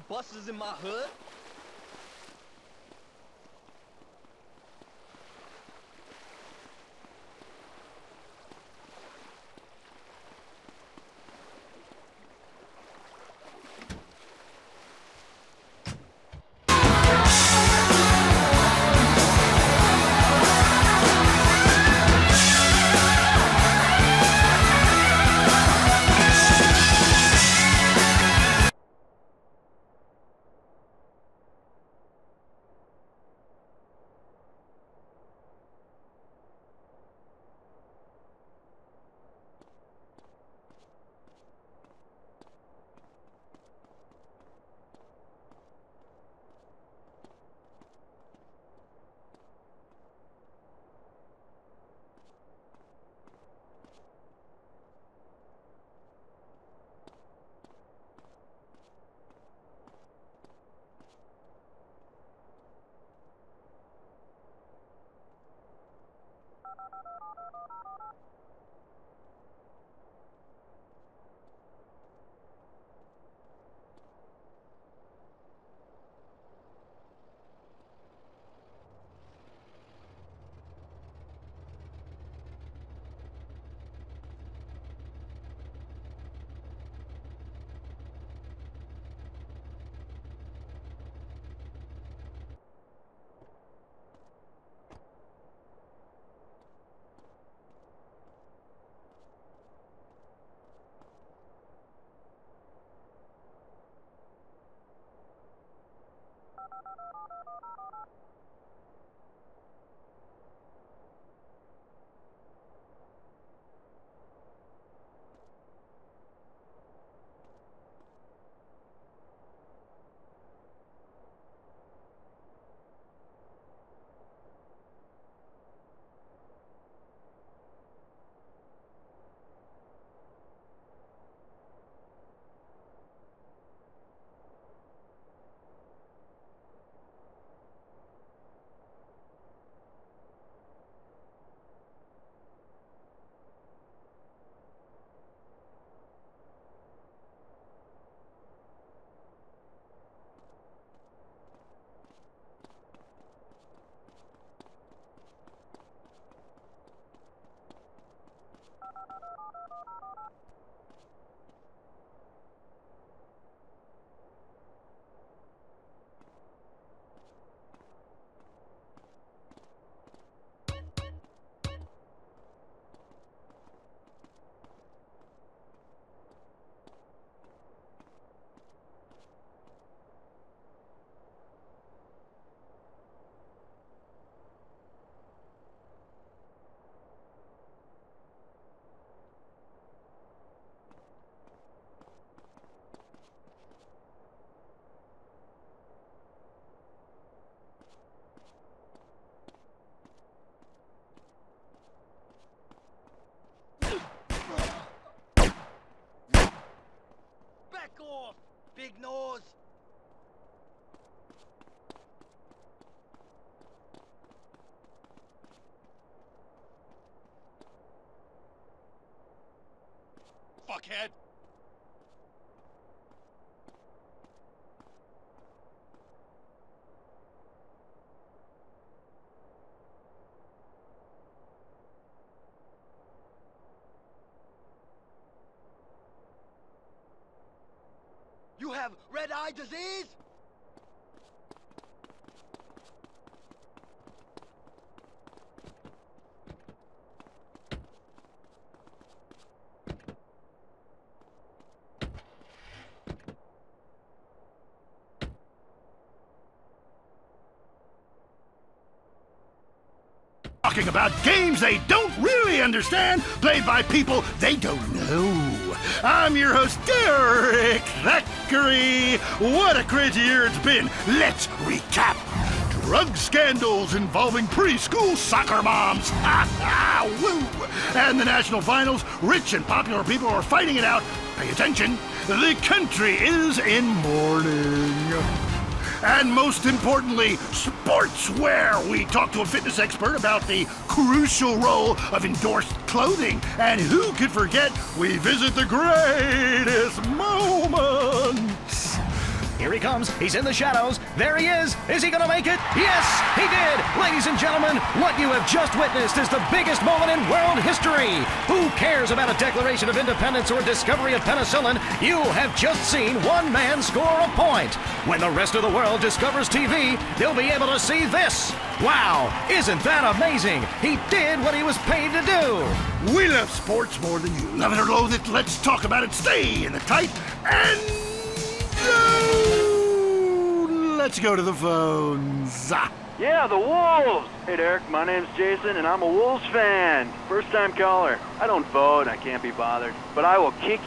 buses in my hood? Back off, big nose! Fuckhead! You have red-eye disease? Talking about games they don't really understand, played by people they don't know. I'm your host, Derek Thackeray. What a crazy year it's been. Let's recap. Drug scandals involving preschool soccer moms. Ha ha, woo! And the national finals, rich and popular people are fighting it out. Pay attention, the country is in mourning. And most importantly, sportswear. We talk to a fitness expert about the crucial role of endorsed clothing. And who could forget, we visit the greatest moments. Here he comes. He's in the shadows. There he is. Is he going to make it? Yes, he did. Ladies and gentlemen, what you have just witnessed is the biggest moment in world history. Who cares about a Declaration of Independence or discovery of penicillin? You have just seen one man score a point. When the rest of the world discovers TV, they'll be able to see this. Wow, isn't that amazing? He did what he was paid to do. We love sports more than you. Love it or loathe it, let's talk about it. Stay in the tight and let's go to the phones. Yeah, the Wolves! Hey, Derek, my name's Jason, and I'm a Wolves fan. First-time caller. I don't vote, I can't be bothered. But I will kick